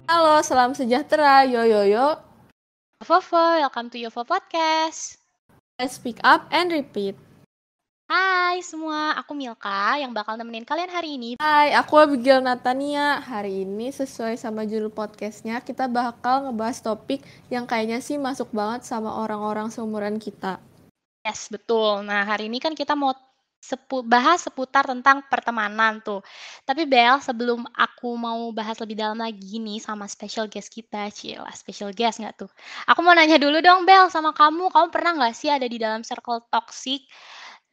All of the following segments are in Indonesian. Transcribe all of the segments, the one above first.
Halo, salam sejahtera. Yo yo yo. Fofo, welcome to Yovo Podcast. Let's pick up and repeat. Hai semua, aku Milka yang bakal nemenin kalian hari ini. Hai, aku Abigail Natania. Hari ini sesuai sama judul podcastnya, kita bakal ngebahas topik yang kayaknya sih masuk banget sama orang-orang seumuran kita. Yes, betul. Nah, hari ini kan kita mau bahas seputar tentang pertemanan tuh. Tapi Bel, sebelum aku mau bahas lebih dalam lagi nih sama special guest kita, Cila, special guest nggak tuh? Aku mau nanya dulu dong Bel sama kamu pernah nggak sih ada di dalam circle toxic?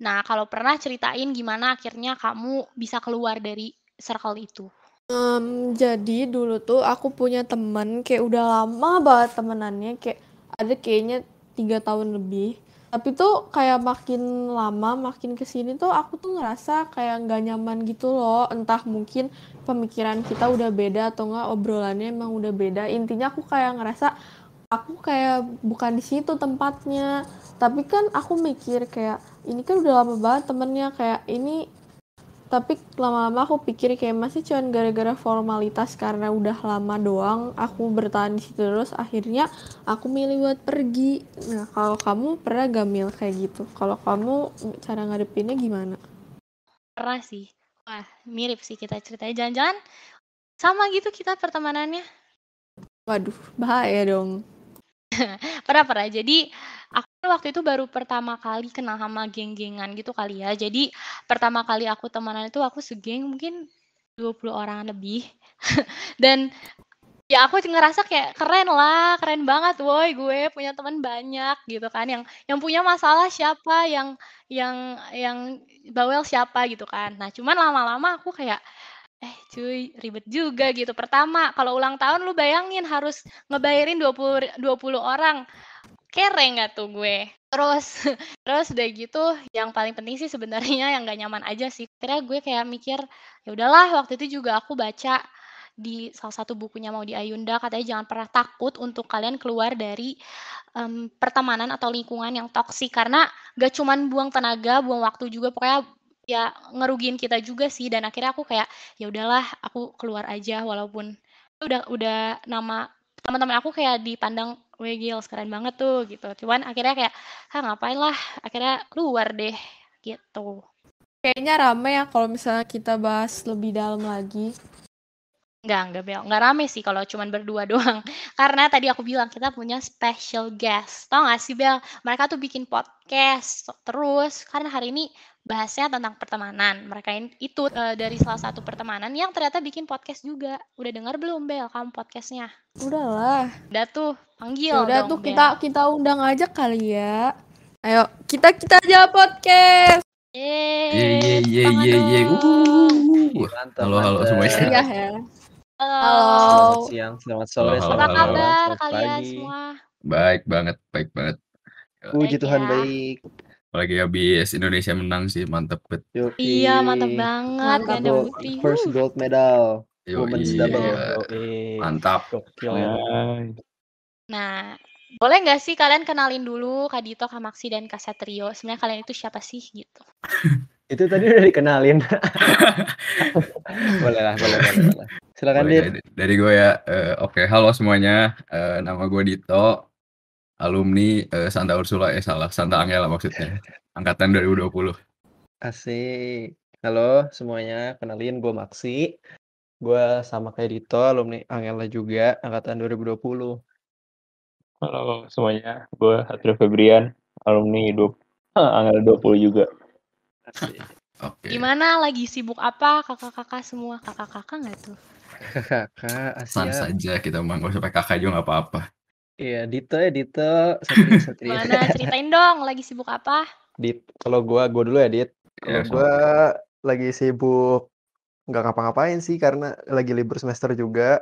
Nah, kalau pernah ceritain gimana akhirnya kamu bisa keluar dari circle itu? Jadi dulu tuh aku punya temen kayak udah lama banget temenannya, kayak ada kayaknya 3 tahun lebih. Tapi tuh kayak makin lama makin kesini tuh aku tuh ngerasa kayak nggak nyaman gitu loh. Entah mungkin pemikiran kita udah beda atau nggak obrolannya emang udah beda. Intinya aku kayak ngerasa aku kayak bukan di situ tempatnya. Tapi kan aku mikir kayak ini kan udah lama banget temennya, kayak ini. Tapi lama-lama aku pikir kayak masih cuman gara-gara formalitas karena udah lama doang aku bertahan di situ terus, akhirnya aku milih buat pergi. Nah, kalau kamu pernah gak Mil kayak gitu? Kalau kamu cara ngadepinnya gimana? Pernah sih. Wah, mirip sih kita ceritanya. Jangan-jangan sama gitu kita pertemanannya. Waduh, bahaya dong. Pernah. Jadi, aku waktu itu baru pertama kali kenal sama geng-gengan gitu kali ya. Jadi, pertama kali aku temenan itu aku segeng mungkin 20 orang lebih. Dan ya aku ngerasa kayak keren banget woy gue punya teman banyak gitu kan. Yang punya masalah siapa, yang bawel siapa gitu kan. Nah, cuman lama-lama aku kayak cuy, ribet juga gitu. Pertama, kalau ulang tahun lu bayangin harus ngebayarin 20 orang. Kere nggak tuh gue? Terus terus udah gitu yang paling penting sih sebenarnya yang nggak nyaman aja sih. Akhirnya gue kayak mikir, ya udahlah waktu itu juga aku baca di salah satu bukunya Maudy Ayunda katanya jangan pernah takut untuk kalian keluar dari pertemanan atau lingkungan yang toksik karena gak cuman buang tenaga, buang waktu juga pokoknya ya ngerugiin kita juga sih dan akhirnya aku kayak ya udahlah aku keluar aja walaupun udah nama teman-teman aku kayak dipandang weh Gils keren banget tuh gitu. Cuman akhirnya kayak ngapain lah akhirnya keluar deh gitu. Kayaknya rame ya kalau misalnya kita bahas lebih dalam lagi. Enggak, Bel. Enggak rame sih kalau cuman berdua doang. Karena tadi aku bilang kita punya special guest. Tau gak sih, Bel? Mereka tuh bikin podcast terus. Karena hari ini bahasnya tentang pertemanan. Mereka itu dari salah satu pertemanan yang ternyata bikin podcast juga. Udah dengar belum, Bel, kamu podcastnya? Udahlah. Udah tuh, panggil Ya udah dong, tuh Bel. kita undang aja kali ya. Ayo, kita aja podcast. Tangan dong. Mantap, Halo mantap. Iya ya. Halo. Selamat Halo. siang, selamat sore, Halo, Apa selamat halo. malam, kabar selamat kalian pagi. semua? Baik banget. Puji Baik Tuhan ya. baik. Apalagi habis Indonesia menang sih, mantep bet. Yoi. Iya, mantap banget. Mantap. Ganda putri. First gold medal. Yoi, Women's iya. double. Mantap. Gokil ya. Nah, boleh nggak sih kalian kenalin dulu Kak Dito, Kak Maksi, dan Kak Satrio? Sebenarnya kalian itu siapa sih gitu? Itu tadi udah dikenalin. boleh lah. Silakan Dit. Dari gue ya. Oke, halo semuanya. Nama gue Dito. Alumni Santa Ursula, Santa Angela maksudnya. Angkatan 2020. Asik. Halo semuanya, kenalin gue Maksi. Gue sama kayak Dito, alumni Angela juga, angkatan 2020. Halo semuanya, gue Satrio Febrian, alumni Angkatan 20 juga. Asik. Oke. Gimana? Lagi sibuk apa kakak-kakak semua? Kakak-kakak nggak tuh? Kakak, San Asia. saja kita mah, gak usah pakai kakak juga nggak apa-apa. Iya, Dito, Satrio. Gimana? Ceritain dong, lagi sibuk apa? Kalau gue dulu ya, Dit. Kalau Iya, gue lagi sibuk nggak ngapa-ngapain sih karena lagi libur semester juga,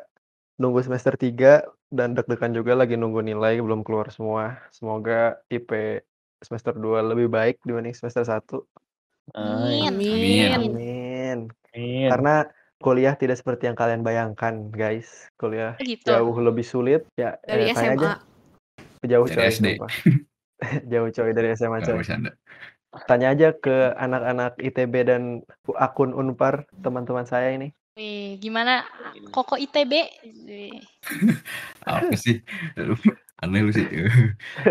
nunggu semester 3 dan deg-degan juga lagi nunggu nilai belum keluar semua. Semoga IP semester 2 lebih baik dibanding semester 1. Amin. Karena kuliah tidak seperti yang kalian bayangkan, guys. Kuliah Gitu. jauh lebih sulit ya. Dari tanya aja. SMA. Jauh dari coy, SD. sumpah. Jauh coy dari SMA Nggak coy. bercanda. Tanya aja ke anak-anak ITB dan akun Unpar, teman-teman saya ini. Wih, gimana Koko ITB? Wih, Apa sih? Aduh, aneh lu sih.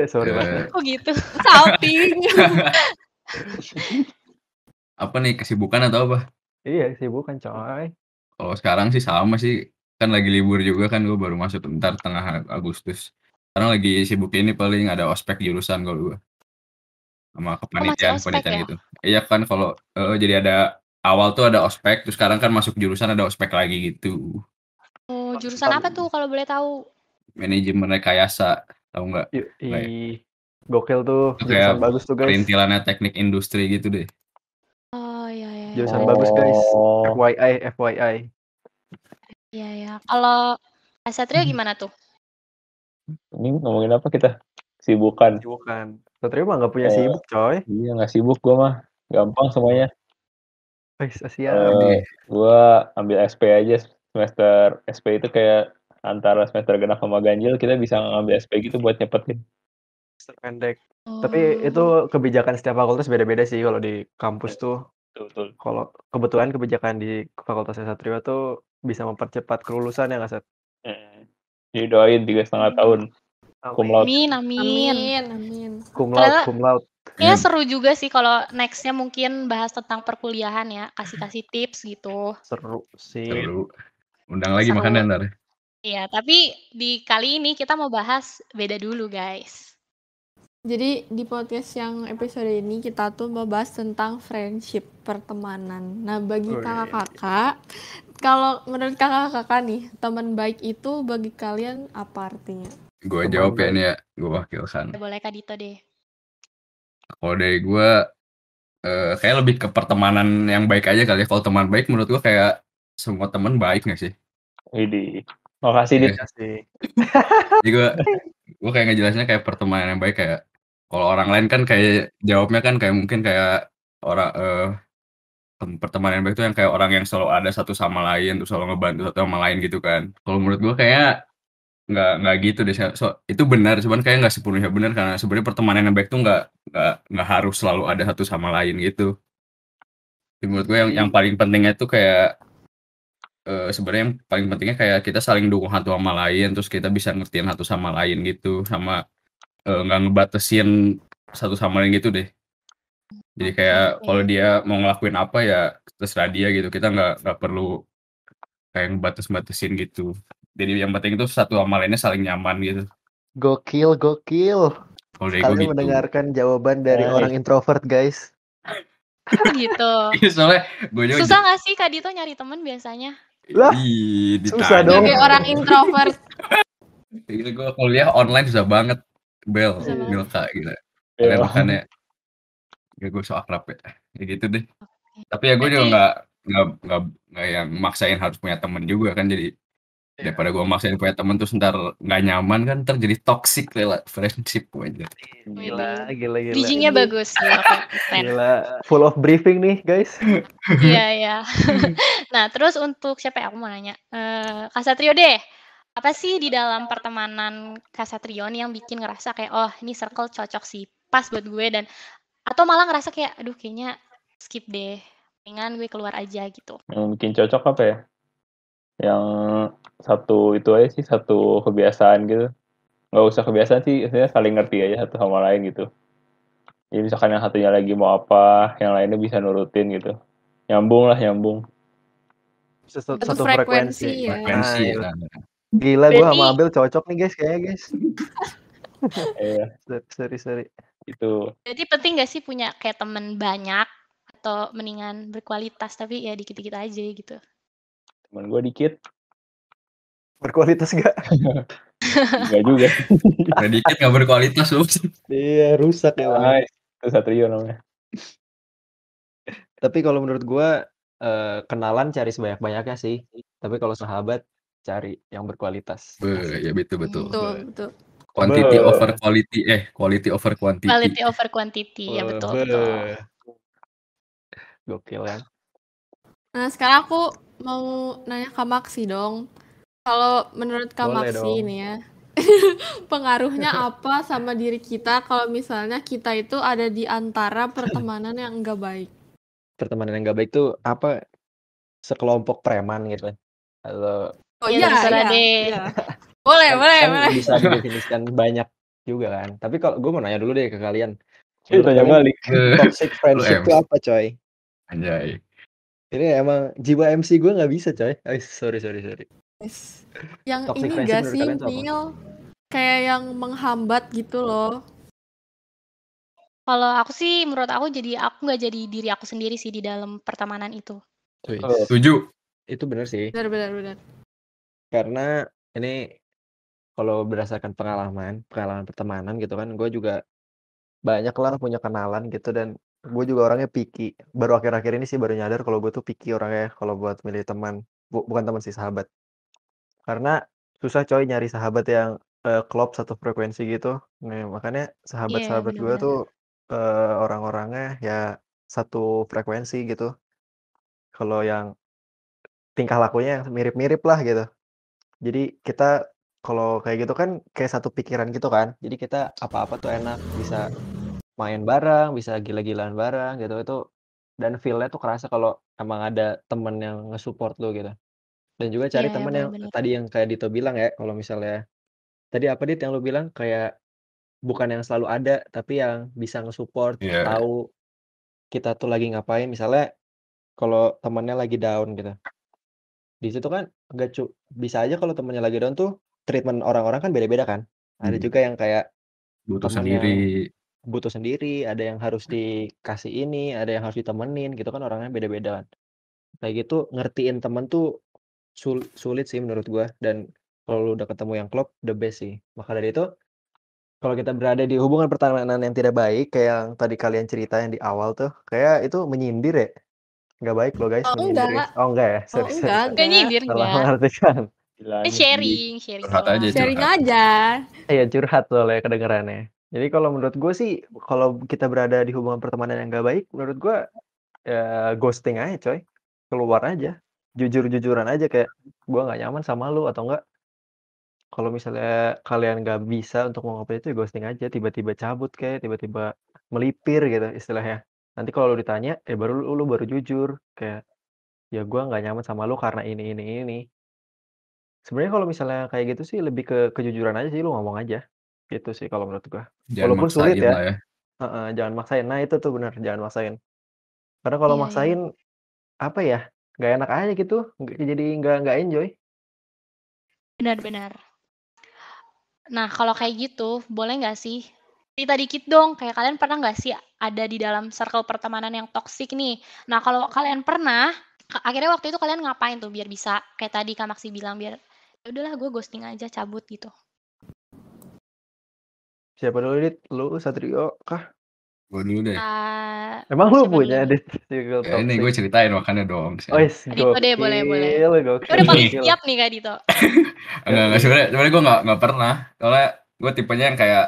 Sorry banget. kok gitu? Salting. Apa nih, kesibukan atau apa? Iya, sibukan coy. Kalau sekarang sih sama sih, kan lagi libur juga kan, gue baru masuk bentar tengah Agustus. Sekarang lagi sibuk ini paling ada ospek jurusan kalau gue sama Oh, masih ospek kepanitiaan ya? gitu. Iya kan kalau jadi ada awal tuh ada ospek, terus sekarang kan masuk jurusan ada ospek lagi gitu. Oh, jurusan apa tuh kalau boleh tahu? Manajemen rekayasa, tahu nggak? Nggak ya? Gokil tuh, Itu jurusan kayak bagus tuh guys. perintilannya teknik industri gitu deh. Oh, iya. Jurusan bagus guys. Oh, FYI. Iya. Kalau Kak Satrio gimana tuh? ini ngomongin apa kita? Sibukan. Sibukan. Satrio mah nggak punya Eh, sibuk coy. Iya nggak sibuk gue mah, gampang semuanya. Wih, siap. Ini Gue ambil SP aja semester SP itu kayak antara semester genap sama ganjil kita bisa ngambil SP gitu buat nyepetin. Semester pendek. Tapi itu kebijakan setiap fakultas beda-beda sih kalau di kampus tuh. Betul. Kalau kebetulan kebijakan di fakultas Satrio tuh bisa mempercepat kelulusan ya nggak Sat? Jadi doain 3,5 tahun. Cum laude. Amin. Cum Ternyata laude. kayaknya seru juga sih kalau next-nya mungkin bahas tentang perkuliahan ya, kasih tips gitu. Seru sih. seru. Undang lagi Seru. makannya ntar. Iya, tapi di kali ini kita mau bahas beda dulu, guys. Jadi di podcast yang episode ini kita tuh mau bahas tentang friendship, pertemanan. Nah, bagi kakak-kakak, kalau menurut kakak-kakak nih, teman baik itu bagi kalian apa artinya? Gue Teman jawab ya baik. ini ya, gue wakilkan. Boleh Kak Dito deh. Kalau dari gue kayak lebih ke pertemanan yang baik aja kali ya. Kalau teman baik menurut gue kayak semua teman baik nggak sih? Widih. Makasih Dit. Kasih. Jadi gue kayak ngejelasinnya kayak pertemanan yang baik kayak kalau orang lain kan kayak jawabnya kan kayak mungkin kayak orang pertemanan yang baik itu yang kayak orang yang selalu ada satu sama lain terus selalu ngebantu satu sama lain gitu kan. Kalau menurut gue kayak nggak gitu deh. Itu benar cuman kayak nggak sepenuhnya benar karena sebenarnya pertemanan yang baik tuh nggak harus selalu ada satu sama lain gitu. Jadi menurut gue yang paling pentingnya tuh kayak sebenarnya yang paling pentingnya kayak kita saling dukung satu sama lain terus kita bisa ngertiin satu sama lain gitu sama nggak ngebatasin satu sama lain gitu deh. Jadi kayak kalau dia mau ngelakuin apa ya terserah dia gitu. Kita nggak perlu kayak ngebatas-batasin gitu. Jadi yang penting itu satu sama lainnya saling nyaman gitu. Gokil. Kalau dari gue Kalian gitu. mendengarkan jawaban dari Nice. orang introvert guys. Gitu. Soalnya gue juga Susah nggak sih Kak Dito nyari temen biasanya? Lah, ditanya. susah dong. Sebagai orang introvert. Gitu gue kuliah online susah banget. Bel, Susah banget. Milka gitu. Kalian makanya ya gue so akrab ya. Ya gitu deh. Tapi ya gue juga nggak yang maksain harus punya temen juga kan jadi daripada gue maksain punya temen terus ntar nggak nyaman kan ntar jadi toxic lah friendship aja. Gila. Bridging-nya bagus. Gila. Full of briefing nih guys. Iya. Nah, terus untuk siapa ya? Aku mau nanya. Kak Satrio deh. Apa sih di dalam pertemanan Kak Satrio nih yang bikin ngerasa kayak, oh ini circle cocok sih, pas buat gue dan atau malah ngerasa kayak, aduh kayaknya skip deh, mendingan gue keluar aja gitu. Yang bikin cocok apa ya? Yang satu itu aja sih, satu kebiasaan gitu. Nggak usah kebiasaan sih, maksudnya saling ngerti aja satu sama lain gitu. Jadi misalkan yang satunya lagi mau apa, yang lainnya bisa nurutin gitu. Nyambung. Satu frekuensi ya. Frekuensi ya. Gila, gue Berarti- sama Abel cocok nih guys kayaknya guys. Iya, Sorry. itu. Jadi penting gak sih punya kayak temen banyak atau mendingan berkualitas tapi ya dikit-dikit aja gitu. Temen gue dikit, Berkualitas gak? enggak juga. Dikit nggak berkualitas loh. Iya, rusak ya. Nice. Itu Satrio namanya. Tapi kalau menurut gue kenalan cari sebanyak-banyaknya sih. Tapi kalau sahabat cari yang berkualitas. Ya betul. Betul. Quantity over quality, quality over quantity. Quality over quantity, ya betul. Gokil kan? Nah, sekarang aku mau nanya Kak Maksi dong. Kalau menurut Kak Boleh Maksi dong. ini ya, pengaruhnya apa sama diri kita kalau misalnya kita itu ada di antara pertemanan yang enggak baik? Pertemanan yang gak baik tuh apa? sekelompok preman gitu kan. Atau Oh Iya, iya, terserah iya, deh. iya. Boleh, kan boleh, kan boleh. bisa didefinisikan banyak juga kan. Tapi kalau gue mau nanya dulu deh ke kalian. Iya, Menurut tanya kalian balik. toxic Lu friendship tuh MC. apa, coy? Anjay. Ini emang jiwa MC gue nggak bisa, coy. Sorry. Yes. Yang Toxic ini friendship gak menurut sih, kalian tuh apa? Mil? Kayak yang menghambat gitu loh. Kalau aku sih, menurut aku aku nggak jadi diri aku sendiri sih di dalam pertemanan itu. Wis. Setuju. Itu bener sih. Benar. Karena ini kalau berdasarkan pengalaman pertemanan gitu kan, gue juga banyak lah punya kenalan gitu dan gue juga orangnya picky. Baru akhir-akhir ini sih baru nyadar kalau gue tuh picky orangnya kalau buat milih teman. Bukan teman sih, sahabat. Karena susah coy nyari sahabat yang klop satu frekuensi gitu. Nah, makanya Iya, sahabat-sahabat gue benar-benar. tuh orang-orangnya ya satu frekuensi gitu. Kalau yang tingkah lakunya yang mirip-mirip lah gitu. Jadi kita kalau kayak gitu kan kayak satu pikiran gitu kan. Jadi kita apa-apa tuh enak, bisa main bareng, bisa gila-gilaan bareng gitu. Itu dan feel-nya tuh kerasa kalau emang ada temen yang nge-support lu gitu. Dan juga cari Iya, temen yang benar-benar. tadi yang kayak Dito bilang ya, kalau misalnya tadi apa Dit yang lu bilang kayak bukan yang selalu ada, tapi yang bisa nge-support, Iya. tahu kita tuh lagi ngapain. Misalnya kalau temennya lagi down gitu. Di situ kan bisa aja kalau temennya lagi down tuh treatment orang-orang kan beda-beda kan. Ada juga yang kayak Butuh temen yang sendiri. butuh sendiri, ada yang harus dikasih ini, ada yang harus ditemenin gitu kan orangnya beda-beda kan. Kayak gitu ngertiin temen tuh sulit sih menurut gua dan kalau lu udah ketemu yang klop the best sih. Maka dari itu kalau kita berada di hubungan pertemanan yang tidak baik kayak yang tadi kalian cerita yang di awal tuh, kayak itu menyindir ya. Nggak baik loh guys Oh menyindir guys. enggak. Oh enggak ya? Oh Sorry. Nggak nyindir, Salah nggak. mengartikan. Eh, Bilangnya sharing Curhat aja, doang. Sharing curhat. aja. Iya curhat soalnya kedengerannya. Jadi kalau menurut gue sih, kalau kita berada di hubungan pertemanan yang nggak baik, menurut gue ya ghosting aja coy. Keluar aja. Jujur-jujuran aja kayak, gue nggak nyaman sama lu atau enggak. Kalau misalnya kalian nggak bisa untuk mengungkapin itu, ya ghosting aja. Tiba-tiba cabut kayak, tiba-tiba melipir gitu istilahnya. Nanti kalau lu ditanya, baru lu baru jujur. Kayak, ya gue nggak nyaman sama lu karena ini. Sebenarnya kalau misalnya kayak gitu sih lebih ke kejujuran aja sih, lu ngomong aja. Gitu sih kalau menurut gua. Jangan Walaupun sulit maksain ya. lah ya. Heeh, jangan maksain. Nah, itu tuh benar, jangan maksain. Karena kalau Iya. maksain apa ya? Nggak enak aja gitu. Jadi nggak enjoy. Benar-benar. Nah, kalau kayak gitu, boleh nggak sih cerita dikit dong, kayak kalian pernah nggak sih ada di dalam circle pertemanan yang toksik nih? Nah, kalau kalian pernah, akhirnya waktu itu kalian ngapain tuh biar bisa kayak tadi Kak Maksi bilang biar ya udahlah gue ghosting aja, cabut gitu. Siapa dulu, Dit? Lu, Satrio kah? Gue dulu deh. Emang lu Siapa punya, dulu nih? Dit? Circle Ya ini gue toxic. ceritain makanya dong. Oh, yes, Dito deh, boleh. gokil, Udah paling gokil. siap nih Kak Dito. Enggak sebenarnya gue nggak pernah. Soalnya gue tipenya yang kayak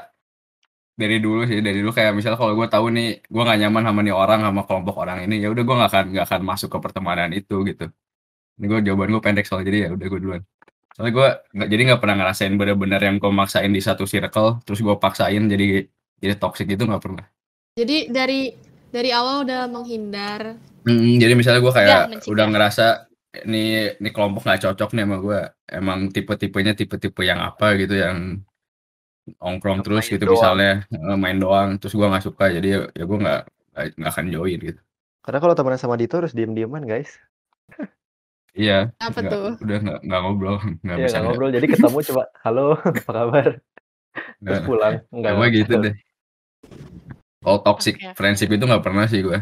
dari dulu kayak misalnya kalau gue tahu nih gue nggak nyaman sama nih orang sama kelompok orang ini, ya udah gue nggak akan masuk ke pertemanan itu gitu. Ini jawaban gue pendek soalnya, jadi ya udah gue duluan. Soalnya gue nggak pernah ngerasain benar-benar yang gue maksain di satu circle terus gue paksain jadi toxic itu nggak pernah. Jadi dari awal udah menghindar. Jadi misalnya gue kayak mencegah. udah ngerasa nih kelompok nggak cocok nih sama gue. Emang tipe-tipenya tipe-tipe yang apa gitu, yang ongkrong terus Main gitu doang. misalnya, main doang terus gue nggak suka, jadi ya gue nggak akan join gitu. Karena kalau temenan sama Dito harus diem-dieman, guys. Iya, Apa tuh? udah nggak ngobrol, nggak Iya, bisa nggak ngobrol. Jadi ketemu coba, halo, apa kabar? Terus nggak. pulang. Ya Enggak gue gitu bercanda. deh. Kalau toxic Oke. friendship itu nggak pernah sih gue.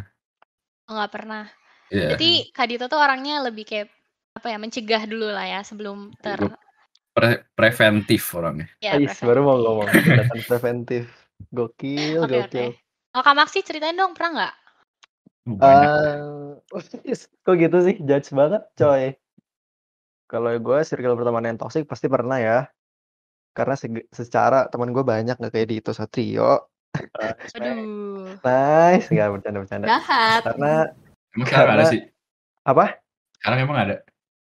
Nggak pernah. Iya. Berarti Kak Dito tuh orangnya lebih kayak apa ya, mencegah dulu lah ya sebelum Gue preventif orangnya. ya Ais, baru mau preventif. ngomong tindakan preventif. Gokil, Oke. gokil. Kalau Kak Maksi ceritain dong, pernah nggak? Banyak. Kok gitu sih? Judge banget, coy. Kalau gue circle pertemanan yang toxic pasti pernah ya. Karena secara teman gue banyak nggak kayak Dito Satrio. Aduh. Nice, nggak bercanda-bercanda. Jahat. Emang sekarang ada sih? Apa? Sekarang emang ada?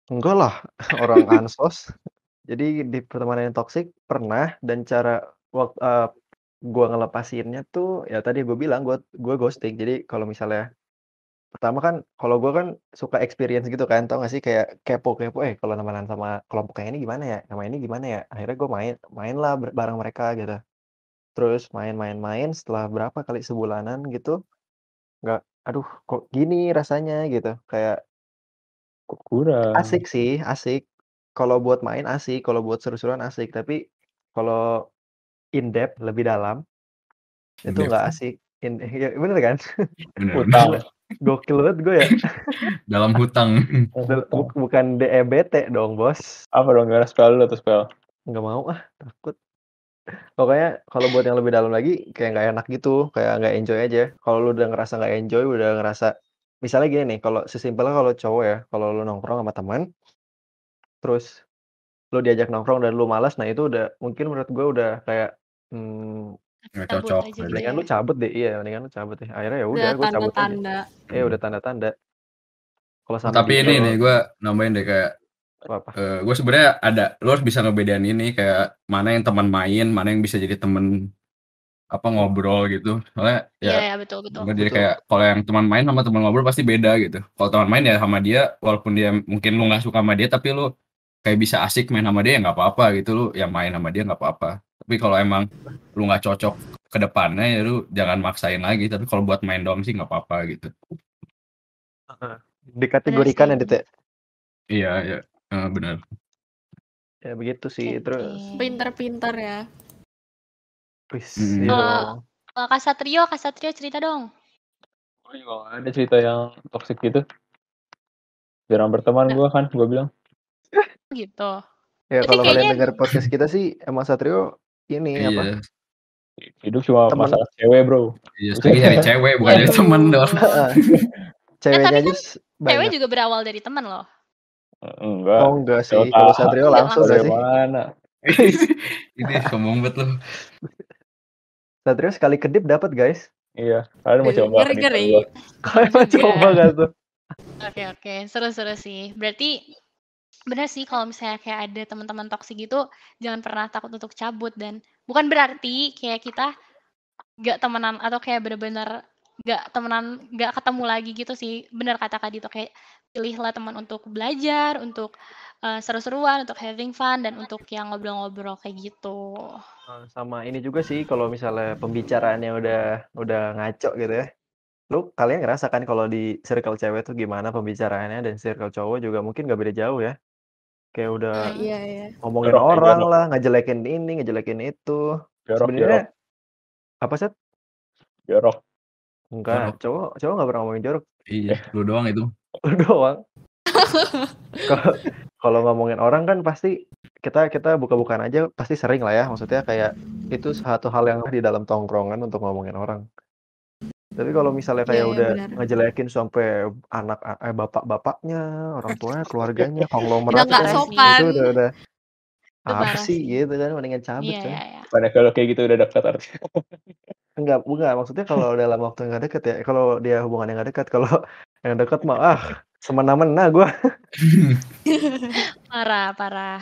Enggak lah, orang ansos. Jadi di pertemanan yang toxic pernah, dan cara gue ngelepasinnya tuh ya tadi gue bilang gue ghosting. Jadi kalau misalnya pertama kan kalau gue kan suka experience gitu kan, tau gak sih kayak kepo-kepo, kalau temenan sama kelompok yang ini gimana ya, sama ini gimana ya, akhirnya gue main lah bareng mereka gitu. Terus main, setelah berapa kali sebulanan gitu, nggak, aduh kok gini rasanya gitu, kayak Kok kurang. asik sih, asik. Kalau buat main asik, kalau buat seru-seruan asik, tapi kalau in depth, lebih dalam, itu In-depth. nggak asik. Ya bener kan? Bener. Utang. Gokil banget gue ya. Dalam hutang. Bukan DEBT dong, bos. Apa dong, gimana spell lu tuh spell? Nggak mau takut. Pokoknya kalau buat yang lebih dalam lagi, kayak nggak enak gitu, kayak nggak enjoy aja. Kalau lu udah ngerasa nggak enjoy, udah ngerasa, misalnya gini nih, kalau sesimpelnya kalau cowok ya, kalau lu nongkrong sama teman, terus lu diajak nongkrong dan lu malas, nah itu udah mungkin menurut gue udah kayak, Nggak Cabut cocok. aja gitu mendingan ya. lu cabut deh. Iya, mendingan lu cabut deh. Akhirnya ya udah, Udah gue cabut aja. tanda-tanda. Udah tanda-tanda. Kalau sampai Tapi ini nih gue nambahin deh kayak apa? gue sebenarnya lo harus bisa ngebedain ini kayak mana yang teman main, mana yang bisa jadi temen ngobrol gitu. Soalnya Iya, betul. jadi kayak kalau yang teman main sama teman ngobrol pasti beda gitu. Kalau teman main ya sama dia, walaupun dia mungkin lu nggak suka sama dia, tapi lu kayak bisa asik main sama dia ya nggak apa-apa gitu, lu yang main sama dia nggak apa-apa. Tapi kalau emang lu nggak cocok ke depannya ya lu jangan maksain lagi. Tapi kalau buat main doang sih nggak apa-apa gitu. Dikategorikan ya, Dit ya? Iya, benar. Ya begitu sih. Oke. Terus Pinter-pinter ya. iya dong. Kak Satrio cerita dong. Oh juga nggak ada cerita yang toxic gitu. Jarang berteman gue kan, gue bilang. Gitu. Ya Tapi kalau kalian kayaknya- dengar podcast kita sih, emang Satrio ini apa? Iya. Hidup cuma Temen. masalah cewek, bro. Iya, lagi nyari cewek bukan nyari temen dong. Ceweknya tapi aja Cewek banyak. juga berawal dari teman loh. Enggak. Oh enggak sih, kalau Satrio langsung dari gak sih? mana? Ini sombong banget loh. Satrio sekali kedip dapat guys. Iya, kalian mau coba Ngeri-ngeri. kedip gua. Kalian mau coba gak tuh? Oke. Seru-seru sih. Berarti benar sih kalau misalnya kayak ada teman-teman toksik gitu, jangan pernah takut untuk cabut. Dan bukan berarti kayak kita gak temenan atau kayak bener-bener gak temenan, gak ketemu lagi gitu sih. Bener kata Kak Dito, kayak pilihlah teman untuk belajar, untuk seru-seruan, untuk having fun, dan untuk yang ngobrol-ngobrol kayak gitu. Sama ini juga sih, kalau misalnya pembicaraannya udah ngaco gitu ya. Kalian ngerasa kan kalau di circle cewek tuh gimana pembicaraannya, dan circle cowok juga mungkin gak beda jauh ya. Kayak udah Iya. ngomongin Jorok, orang jorok. lah, ngejelekin ini, ngejelekin itu. Jorok. Sebenarnya apa sih? Jorok. Enggak, cowok nggak pernah ngomongin jorok. Iya, lu doang itu. Lu doang. Kalau ngomongin orang kan pasti kita buka-bukaan aja pasti sering lah ya. Maksudnya kayak itu satu hal yang di dalam tongkrongan untuk ngomongin orang. Tapi kalau misalnya kayak Iya, udah benar. ngejelekin sampai bapak-bapaknya, orang tuanya, keluarganya, Udah konglomerat nggak kan, sopan. itu udah Itu apa parah sih sih. gitu kan, mendingan cabut Iya, kan. iya. Pada kalau kayak gitu udah dekat artinya. Enggak, maksudnya kalau dalam waktu yang nggak deket ya, kalau dia hubungan yang nggak dekat, kalau yang dekat mah semena-mena gue. Parah.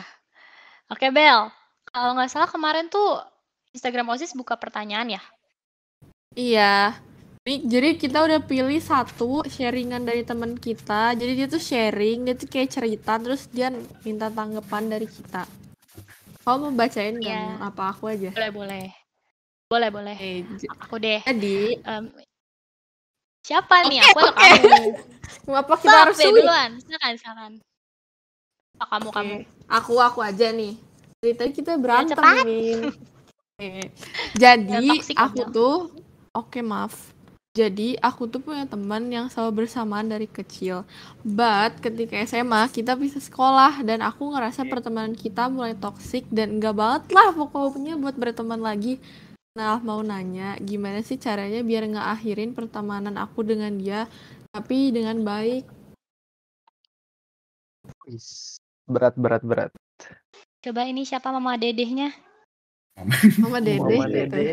Oke, Bel. Kalau nggak salah kemarin tuh Instagram OSIS buka pertanyaan ya? Iya. Jadi kita udah pilih satu sharingan dari teman kita. Jadi dia tuh sharing, dia tuh kayak cerita, terus dia minta tanggapan dari kita. Kamu mau bacain nggak? Iya. Apa aku aja? Boleh. Aku deh. Jadi, Siapa nih? Aku atau kamu? apa kita harus deh sweet? duluan. Silakan. Kamu. Aku aja nih. Dari tadi kita berantem cepat. ini. Jadi toxic aku aja. tuh, maaf. Jadi aku tuh punya teman yang selalu bersamaan dari kecil. But ketika SMA kita bisa sekolah dan aku ngerasa pertemanan kita mulai toksik dan enggak banget lah pokoknya buat berteman lagi. Nah, mau nanya gimana sih caranya biar nggak akhirin pertemanan aku dengan dia tapi dengan baik. Berat. Coba ini siapa Mama Dedehnya? Mama Dede. Mama gitu. Dede.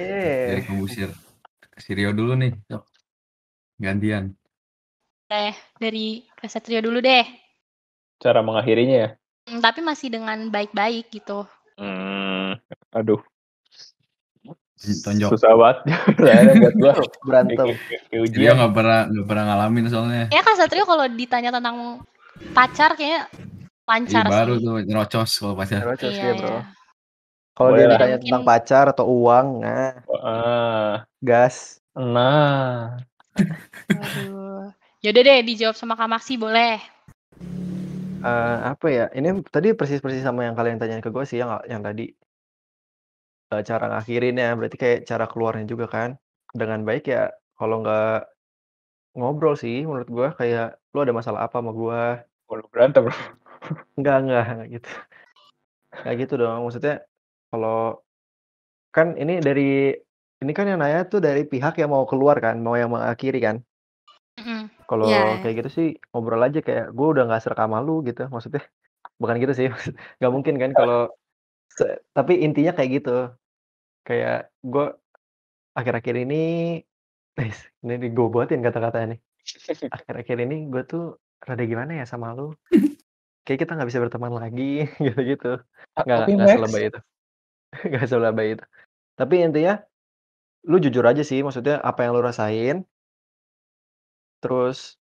Dari Kebusir. Si Rio dulu nih. Sok. Gantian. Dari Kak Satrio dulu deh. Cara mengakhirinya ya. Tapi masih dengan baik-baik gitu. Aduh. Tonjok. Susah banget sebenarnya buat gua Berantem. kayak Dia ujian. nggak pernah ngalamin soalnya. Ya Kak Satrio kalau ditanya tentang pacar kayaknya Iya lancar baru sih. tuh nyerocos kalau pacar. Nyerocos Iya, dia, iya. Bro. Kalau Boleh dia lah. ditanya Mungkin tentang pacar atau uang, nah, gas. Nah, waduh. Yaudah deh dijawab sama Kak Maksi boleh. Apa ya? Ini tadi persis sama yang kalian tanyain ke gue sih yang tadi. Cara ngakhirinnya, berarti kayak cara keluarnya juga kan. Dengan baik ya kalau nggak ngobrol sih menurut gue kayak, "Lu ada masalah apa sama gua?" kalau berantem bro. Enggak gitu. Nggak gitu dong, maksudnya kalau kan ini kan yang nanya tuh dari pihak yang mau keluar kan, mau yang mengakhiri kan. Mhm. Kalau Iya. kayak gitu sih ngobrol aja kayak, "Gue udah nggak serak sama lu," gitu. Maksudnya bukan gitu sih, nggak mungkin kan kalau tapi intinya kayak gitu. Kayak gue akhir-akhir ini ini digobotin kata-katanya nih. Akhir-akhir ini gue tuh rada gimana ya sama lu. Kayak kita nggak bisa berteman lagi gitu-gitu. Tapi Nggak Max, selebay itu. Nggak selebay itu. Tapi intinya lu jujur aja sih, maksudnya apa yang lu rasain, terus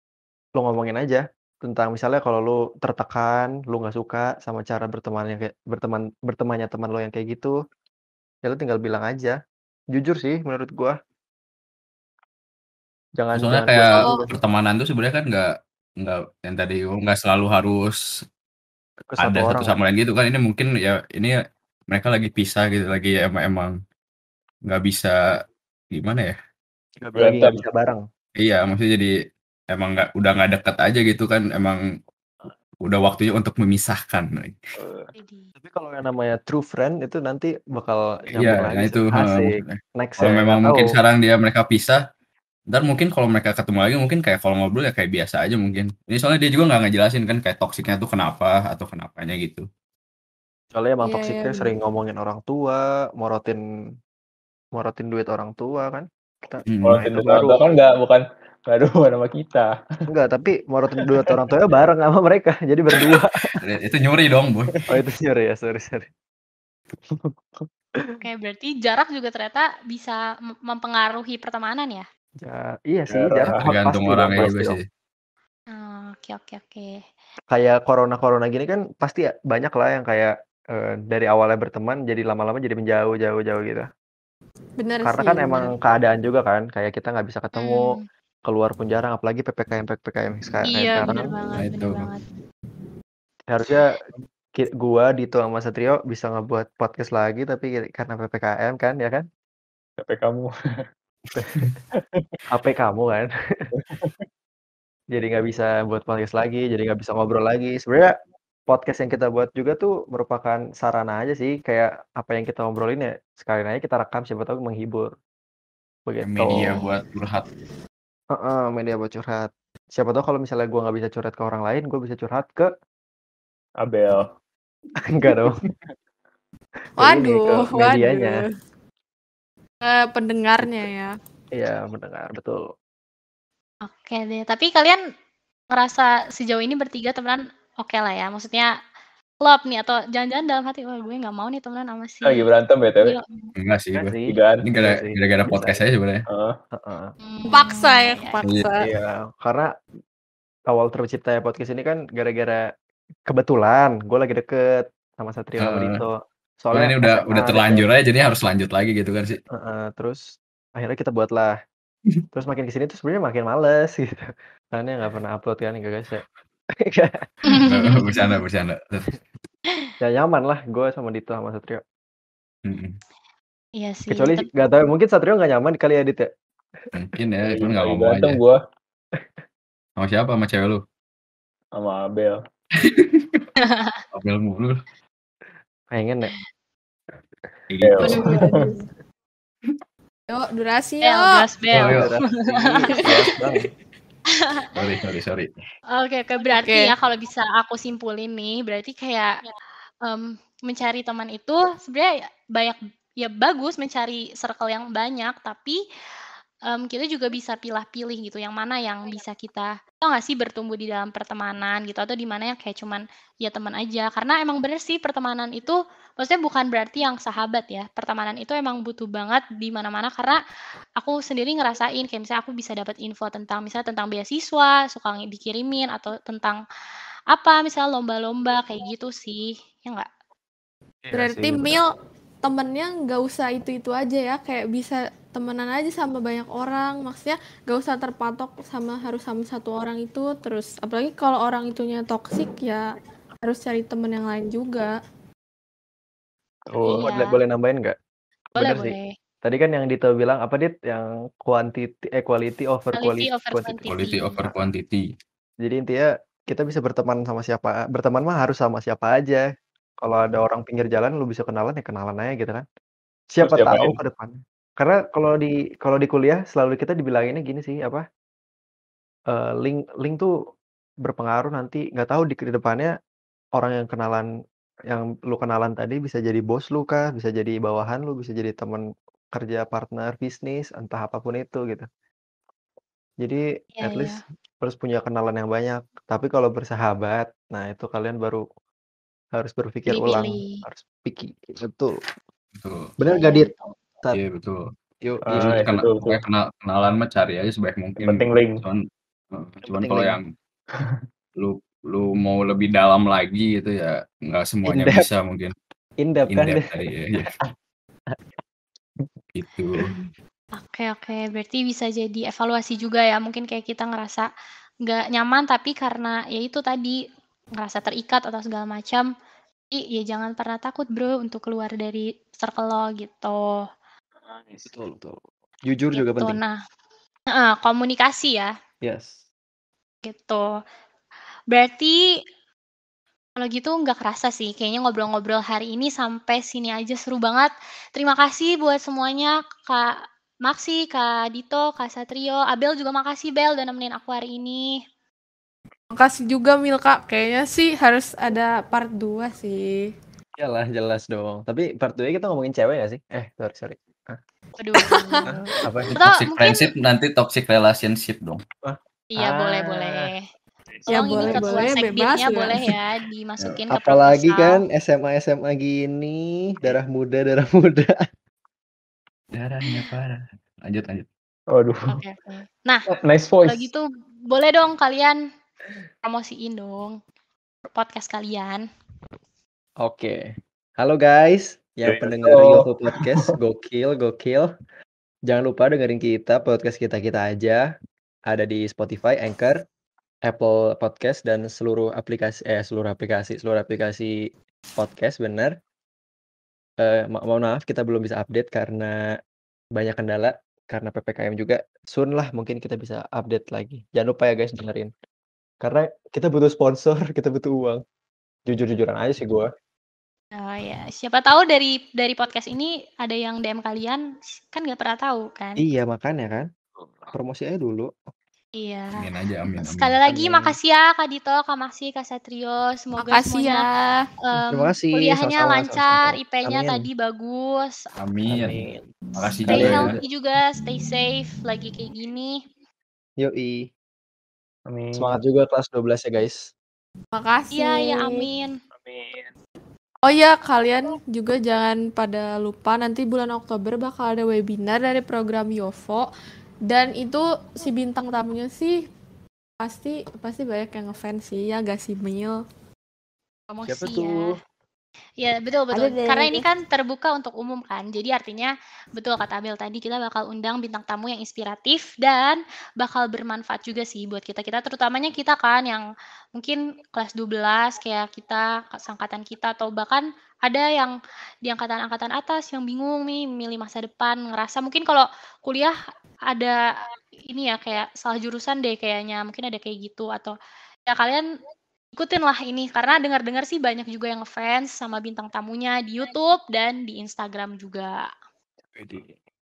lu ngomongin aja tentang misalnya kalau lu tertekan, lu nggak suka sama cara bertemannya teman lo yang kayak gitu, ya lu tinggal bilang aja. Jujur sih menurut gua. Jangan Soalnya jangan kayak buat Oh. dulu pertemanan tuh sebenarnya kan nggak yang tadi nggak selalu harus ke satu ada satu orang ya. sama lain gitu kan. Ini mungkin ya ini mereka lagi pisah gitu, lagi emang nggak bisa gimana ya? Lagi nggak berantem. bisa bareng. Iya, maksudnya jadi emang udah nggak dekat aja gitu kan. Emang udah waktunya untuk memisahkan. Jadi. Tapi kalau yang namanya true friend itu nanti bakal Iya, nyambung nah lagi itu sih. Asik. maksudnya. Next Kalau ya, memang nggak mungkin tahu. sekarang mereka pisah, ntar mungkin kalau mereka ketemu lagi mungkin kayak kalau ngobrol ya kayak biasa aja mungkin. Ini soalnya dia juga nggak ngejelasin kan kayak toksiknya tuh kenapa atau kenapanya gitu. Soalnya emang Iya, iya, toksiknya bener. sering ngomongin orang tua, morotin duit orang tua kan. Nah Morotin itu duit orang baru. tua kan bukan ada hubungan sama kita. Enggak, tapi morotin duit orang tuanya bareng sama mereka. Jadi berdua. Itu nyuri dong, Boy. Oh itu sorry ya, sorry. Oke, berarti jarak juga ternyata bisa mempengaruhi pertemanan ya? Iya sih, jarak Tergantung pasti dong, orangnya juga pasti dong. sih. Oke. Kayak corona gini kan pasti ya banyak lah yang kayak dari awalnya berteman jadi lama-lama jadi menjauh gitu. Bener Karena sih, kan bener. emang keadaan juga kan, kayak kita nggak bisa ketemu, Hmm. keluar pun jarang, apalagi PPKM kayak Iya, sekarang. bener banget, itu. bener banget. Harusnya gua, Dito sama Satrio bisa ngebuat podcast lagi, tapi karena PPKM kan, ya kan? HP kamu. HP kamu kan. Jadi nggak bisa buat podcast lagi, jadi nggak bisa ngobrol lagi. Sebenarnya podcast yang kita buat juga tuh merupakan sarana aja sih, kayak apa yang kita ngobrolin ya sekalian aja kita rekam, siapa tahu menghibur. Begitu. Media buat curhat. Media buat curhat. Siapa tahu kalau misalnya gua nggak bisa curhat ke orang lain, gua bisa curhat ke Abel. enggak dong. Waduh, ke medianya. Pendengarnya ya. Iya, mendengar, betul. Oke deh, tapi kalian ngerasa sejauh ini bertiga temenan oke lah ya? Maksudnya klop nih atau jangan-jangan dalam hati, wah gue nggak mau nih temenan sama si Lagi berantem ya, Teh? Enggak sih Enggak gue. sih. Tigaan. Ini Enggak sih. gara-gara Biasa podcast aja. aja sebenarnya. Paksa ya, Iya. kepaksa. Iya, karena awal terciptanya podcast ini kan gara-gara kebetulan gue lagi deket sama Satrio sama Dito. Soalnya ini Soalnya udah terlanjur aja, jadi harus lanjut lagi gitu kan sih. terus akhirnya kita buat lah. Terus makin kesini tuh sebenarnya makin males gitu. Karena nggak pernah upload kan, enggak guys ya. Bercanda. Ya nyaman lah gue sama Dito sama Satrio. Iya sih. Kecuali nggak tahu, mungkin Satrio nggak nyaman kali ya, Dit ya. Mungkin ya, cuman nggak Lagi ngomong berantem aja. gua Sama siapa? Sama cewek lu? sama Abel. Abel mulu. Pengen ya. Kayak gitu. Yuk, durasi Bel, yuk. gas Bel. Sorry. Oke, berarti ya kalau bisa aku simpulin nih, berarti kayak mencari teman itu sebenarnya banyak ya bagus mencari circle yang banyak, tapi kita juga bisa pilah-pilih gitu, yang mana yang bisa kita tau nggak sih bertumbuh di dalam pertemanan gitu, atau di mana yang kayak cuman ya teman aja. Karena emang bener sih pertemanan itu maksudnya bukan berarti yang sahabat ya. Pertemanan itu emang butuh banget di mana-mana karena aku sendiri ngerasain kayak misalnya aku bisa dapat info tentang misalnya tentang beasiswa, suka dikirimin atau tentang apa misalnya lomba-lomba kayak gitu sih, ya nggak? Iya Berarti sih, benar. Mil temennya nggak usah itu aja ya, kayak bisa temenan aja sama banyak orang, maksudnya nggak usah terpatok sama harus sama satu orang itu. Terus apalagi kalau orang itunya toksik ya harus cari temen yang lain juga. Oh, Iya. boleh nambahin nggak? Boleh, Bener sih. boleh. Tadi kan yang Dito bilang apa Dit? Yang quality over Quality over quantity. Quality over quantity. Jadi intinya kita bisa berteman sama siapa, berteman mah harus sama siapa aja. Kalau ada orang pinggir jalan lu bisa kenalan ya kenalan aja gitu kan. Siapa Terus tahu diapain? ke depan. Karena kalau di kuliah selalu kita dibilanginnya gini sih apa? Link tuh berpengaruh nanti nggak tahu di depannya orang yang lu kenalan tadi bisa jadi bos lu kah, bisa jadi bawahan lu, bisa jadi teman kerja, partner bisnis, entah apapun itu gitu. Jadi Iya, at iya. least harus punya kenalan yang banyak. Tapi kalau bersahabat, nah itu kalian baru harus berpikir ulang, Pilih-pilih. harus picky. Betul. Betul. Bener Iya, gak, iya, Dit? betul. Tat. Iya betul. Yuk, Jadi Iya, betul. pokoknya kenalan mah cari aja sebaik Yang mungkin. penting link. Cuman penting kalau link. yang lu mau lebih dalam lagi gitu ya nggak semuanya In-depth. bisa mungkin. In-depth kan. In-depth tadi ya. Gitu. Oke, berarti bisa jadi evaluasi juga ya. Mungkin kayak kita ngerasa nggak nyaman tapi karena ya itu tadi ngerasa terikat atau segala macam. Jadi ya jangan pernah takut bro untuk keluar dari circle lo gitu. Betul. Jujur juga Gitu. penting. Nah, komunikasi ya. Yes. Gitu. Berarti kalau gitu nggak kerasa sih, kayaknya ngobrol-ngobrol hari ini sampai sini aja seru banget. Terima kasih buat semuanya, Kak Maksi, Kak Dito, Kak Satrio, Abel juga makasih Bel udah nemenin aku hari ini. Makasih juga Milka, kayaknya sih harus ada part 2 sih. Iyalah, jelas dong. Tapi part 2 kita ngomongin cewek gak sih? Sorry. Waduh. Apa sih? Atau Toxic mungkin friendship nanti toxic relationship dong. iya boleh. Ya Tolong ini ketua boleh, bebas sekbidnya ya. boleh ya dimasukin ke Apalagi proposal. kan SMA gini, darah muda. Darahnya parah. Lanjut. Waduh. Oke. Nah, Nice kalau voice. gitu boleh dong kalian promosiin dong podcast kalian. Oke. Halo guys, yang Yes, pendengar halo. Yoho Podcast, gokil. Jangan lupa dengerin podcast kita aja. Ada di Spotify, Anchor, Apple Podcast, dan seluruh aplikasi podcast, bener. Mohon maaf kita belum bisa update karena banyak kendala, karena PPKM juga. Soon lah mungkin kita bisa update lagi. Jangan lupa ya guys dengerin. Karena kita butuh sponsor, kita butuh uang. Jujur-jujuran aja sih gue. Oh ya, siapa tahu dari podcast ini ada yang DM kalian, kan nggak pernah tahu kan? Iya makanya kan. Promosi aja dulu. Iya. Amin aja, amin. Sekali lagi Amin. makasih ya Kak Dito, Kak Maksi, Kak Satrio. Semoga Makasih semuanya ya. Terima kasih. kuliahnya Sama-sama. lancar, IP-nya Amin. tadi bagus. Amin. Makasih Stay juga. healthy juga, stay safe lagi kayak gini. Yoi. Amin. Semangat juga kelas 12 ya guys. Makasih. Iya, amin. Oh ya, kalian juga jangan pada lupa nanti bulan Oktober bakal ada webinar dari program Yovo. Dan itu si bintang tamunya sih pasti banyak yang ngefans sih ya, gak sih Mil? Promosi Siapa ya. tuh? Ya betul. Ada deh. Karena ini kan terbuka untuk umum kan. Jadi artinya betul kata Abel tadi kita bakal undang bintang tamu yang inspiratif dan bakal bermanfaat juga sih buat kita terutamanya kita kan yang mungkin kelas 12 kayak kita angkatan kita atau bahkan ada yang di angkatan atas yang bingung nih milih masa depan, ngerasa mungkin kalau kuliah ada ini ya kayak salah jurusan deh kayaknya, mungkin ada kayak gitu atau ya kalian ikutin lah ini karena dengar-dengar sih banyak juga yang ngefans sama bintang tamunya di YouTube dan di Instagram juga.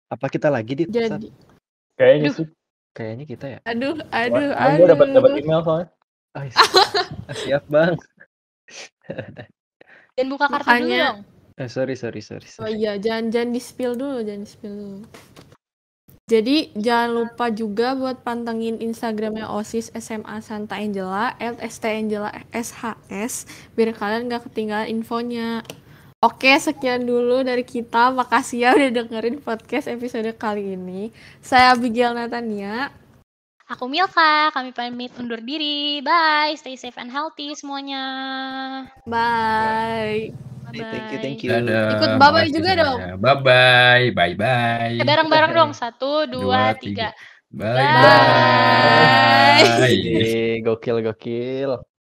Apa kita lagi di Jadi, Kayaknya sih. Kayaknya kita ya. aduh. Gue dapat email soalnya. Siap bang. Dan buka kartu dulu Makanya- dong. Sorry. Oh iya, jangan di spill dulu. Jadi jangan lupa juga buat pantengin Instagramnya OSIS SMA Santa Angela @stangela_shs biar kalian gak ketinggalan infonya. Oke, sekian dulu dari kita. Makasih ya udah dengerin podcast episode kali ini. Saya Abigail Natania. Aku Milka, kami pamit undur diri. Bye, stay safe and healthy semuanya. Bye. Thank you. Dadah. Ikut bye-bye makasih juga dong. semuanya. Bye-bye. Bye-bye. Bareng-bareng dong. 1, 2, Dua, 3. tiga. Bye-bye. Gokil.